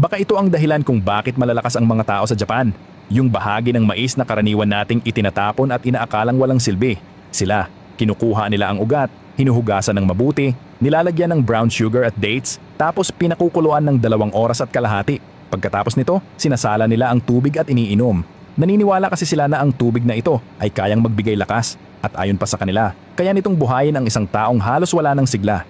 Baka ito ang dahilan kung bakit malalakas ang mga tao sa Japan. Yung bahagi ng mais na karaniwan nating itinatapon at inaakalang walang silbi. Sila, kinukuha nila ang ugat, hinuhugasan ng mabuti, nilalagyan ng brown sugar at dates, tapos pinakukuluan ng 2 oras at kalahati. Pagkatapos nito, sinasala nila ang tubig at iniinom. Naniniwala kasi sila na ang tubig na ito ay kayang magbigay lakas. At ayon pa sa kanila, kaya nitong buhayin ang isang taong halos wala ng sigla.